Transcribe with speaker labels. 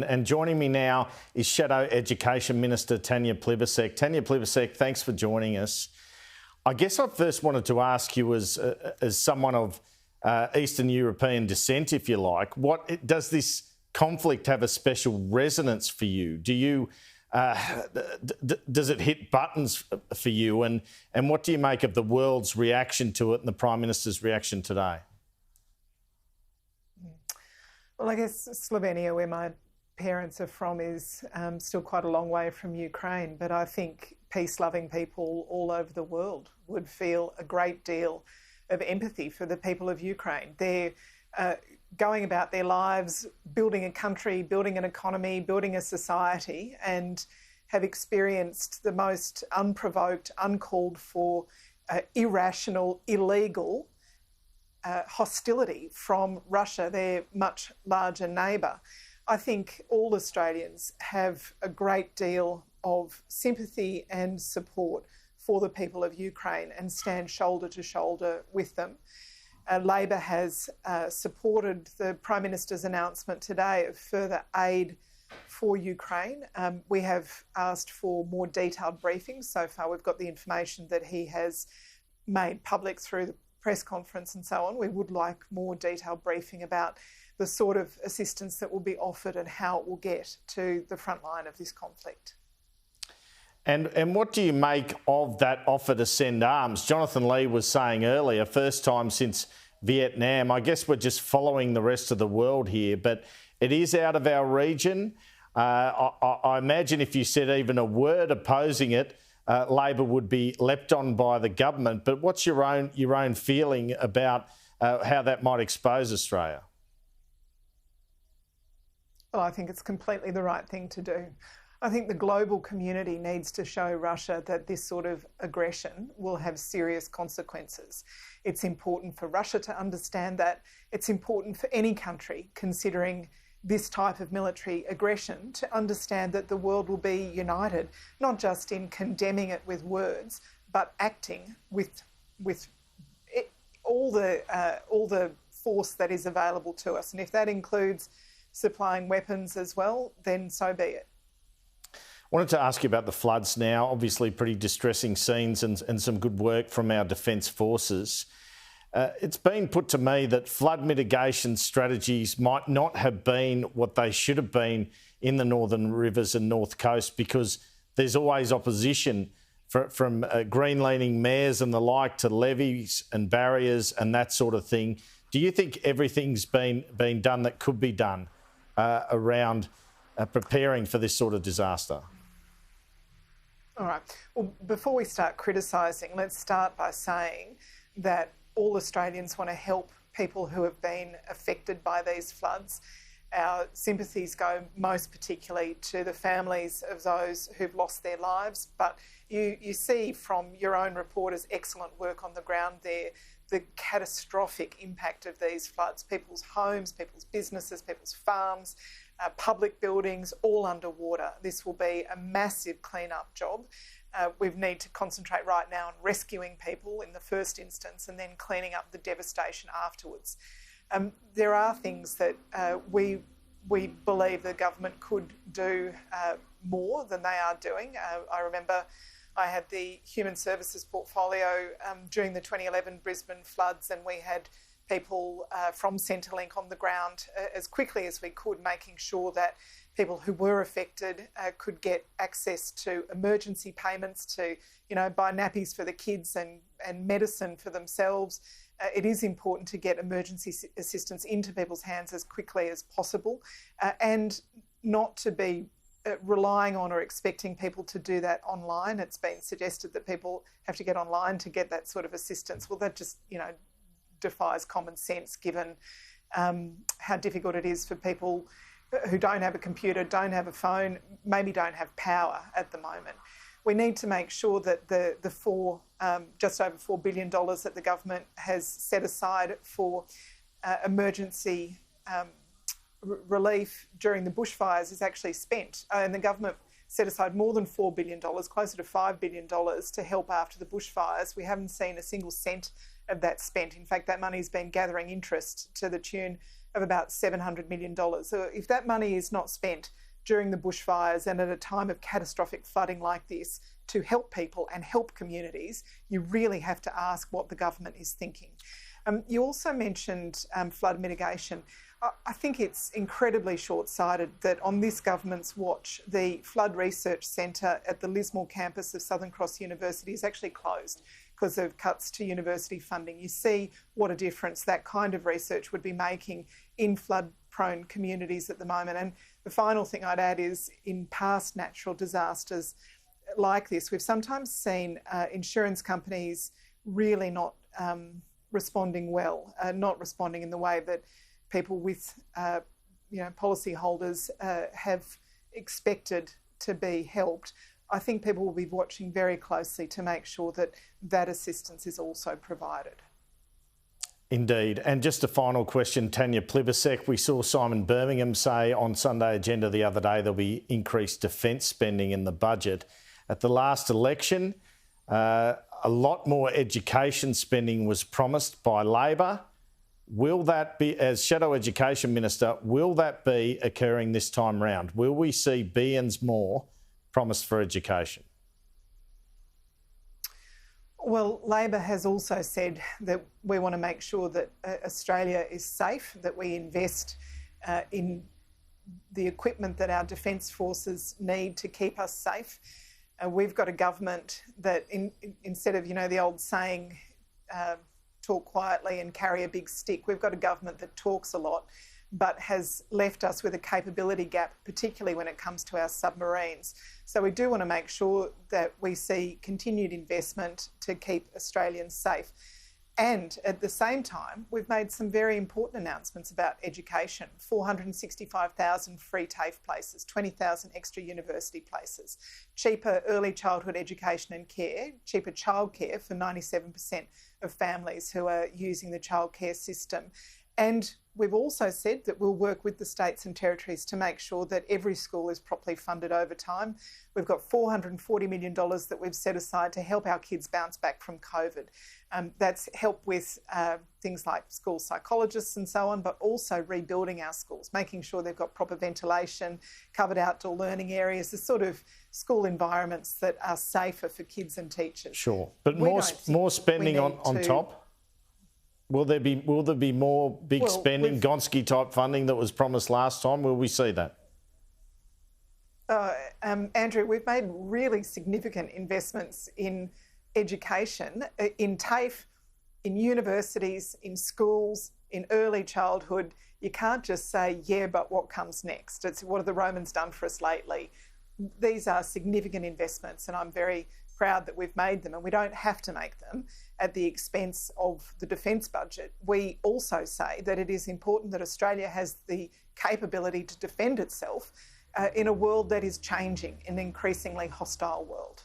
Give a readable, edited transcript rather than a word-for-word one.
Speaker 1: And joining me now is Shadow Education Minister Tanya Plibersek. Tanya Plibersek, thanks for joining us. I guess I first wanted to ask you as someone of Eastern European descent, if you like, what does this conflict have a special resonance for you? Do you does it hit buttons for you? And what do you make of the world's reaction to it and the Prime Minister's reaction today?
Speaker 2: Well, I guess Slovenia, where my parents are from, is still quite a long way from Ukraine, but I think peace-loving people all over the world would feel a great deal of empathy for the people of Ukraine. They're going about their lives, building a country, building an economy, building a society, and have experienced the most unprovoked, uncalled for, irrational, illegal hostility from Russia, their much larger neighbour. I think all Australians have a great deal of sympathy and support for the people of Ukraine and stand shoulder to shoulder with them. Labor has supported the Prime Minister's announcement today of further aid for Ukraine. We have asked for more detailed briefings. So far we've got the information that he has made public through the press conference and so on. We would like more detailed briefing about the sort of assistance that will be offered and how it will get to the front line of this conflict.
Speaker 1: And what do you make of that offer to send arms? Jonathan Lee was saying earlier, first time since Vietnam. I guess we're just following the rest of the world here, but it is out of our region. I imagine if you said even a word opposing it, Labor would be leapt on by the government. But what's your own feeling about how that might expose Australia?
Speaker 2: Well, I think it's completely the right thing to do. I think the global community needs to show Russia that this sort of aggression will have serious consequences. It's important for Russia to understand that. It's important for any country considering this type of military aggression to understand that the world will be united, not just in condemning it with words, but acting with all the force that is available to us. And if that includes supplying weapons as well, then so be it.
Speaker 1: I wanted to ask you about the floods now. Obviously pretty distressing scenes and some good work from our Defence Forces. It's been put to me that flood mitigation strategies might not have been what they should have been in the Northern Rivers and North Coast because there's always opposition from green-leaning mayors and the like to levies and barriers and that sort of thing. Do you think everything's been done that could be done around preparing for this sort of disaster?
Speaker 2: All right. Well, before we start criticising, let's start by saying that all Australians want to help people who have been affected by these floods. Our sympathies go most particularly to the families of those who've lost their lives, but you see from your own reporters' excellent work on the ground there the catastrophic impact of these floods, people's homes, people's businesses, people's farms, public buildings, all underwater. This will be a massive clean-up job. We need to concentrate right now on rescuing people in the first instance and then cleaning up the devastation afterwards. There are things that we believe the government could do more than they are doing. I remember I had the Human Services portfolio during the 2011 Brisbane floods, and we had people from Centrelink on the ground as quickly as we could, making sure that people who were affected could get access to emergency payments to, buy nappies for the kids and medicine for themselves. It is important to get emergency assistance into people's hands as quickly as possible and not to be relying on or expecting people to do that online. It's been suggested that people have to get online to get that sort of assistance. Well, that just, defies common sense given how difficult it is for people who don't have a computer, don't have a phone, maybe don't have power at the moment. We need to make sure that the just over $4 billion that the government has set aside for emergency relief during the bushfires is actually spent. And the government set aside more than $4 billion, closer to $5 billion to help after the bushfires. We haven't seen a single cent of that spent. In fact, that money's been gathering interest to the tune of about $700 million. So if that money is not spent during the bushfires and at a time of catastrophic flooding like this to help people and help communities, you really have to ask what the government is thinking. You also mentioned flood mitigation. I think it's incredibly short-sighted that on this government's watch, the Flood Research Centre at the Lismore campus of Southern Cross University is actually closed because of cuts to university funding. You see what a difference that kind of research would be making in flood-prone communities at the moment. And the final thing I'd add is in past natural disasters like this, we've sometimes seen insurance companies really not responding well, not responding in the way that people with, policyholders have expected to be helped. I think people will be watching very closely to make sure that that assistance is also provided.
Speaker 1: Indeed. And just a final question, Tanya Plibersek. We saw Simon Birmingham say on Sunday Agenda the other day there'll be increased defence spending in the budget. At the last election, a lot more education spending was promised by Labor. Will that be, as Shadow Education Minister, will that be occurring this time round? Will we see billions more promised for education?
Speaker 2: Well, Labor has also said that we want to make sure that Australia is safe, that we invest in the equipment that our defence forces need to keep us safe. We've got a government that, instead of, the old saying, talk quietly and carry a big stick, we've got a government that talks a lot but has left us with a capability gap, particularly when it comes to our submarines. So we do want to make sure that we see continued investment to keep Australians safe. And at the same time, we've made some very important announcements about education: 465,000 free TAFE places, 20,000 extra university places, cheaper early childhood education and care, cheaper childcare for 97% of families who are using the childcare system. And we've also said that we'll work with the states and territories to make sure that every school is properly funded over time. We've got $440 million that we've set aside to help our kids bounce back from COVID. That's help with things like school psychologists and so on, but also rebuilding our schools, making sure they've got proper ventilation, covered outdoor learning areas, the sort of school environments that are safer for kids and teachers.
Speaker 1: Sure, but more spending on top? Will there be more big spending, Gonski type funding that was promised last time? Will we see that?
Speaker 2: Andrew, we've made really significant investments in education, in TAFE, in universities, in schools, in early childhood. You can't just say, yeah, but what comes next? It's what have the Romans done for us lately? These are significant investments, and I'm very proud that we've made them, and we don't have to make them at the expense of the defence budget. We also say that it is important that Australia has the capability to defend itself in a world that is changing, in an increasingly hostile world.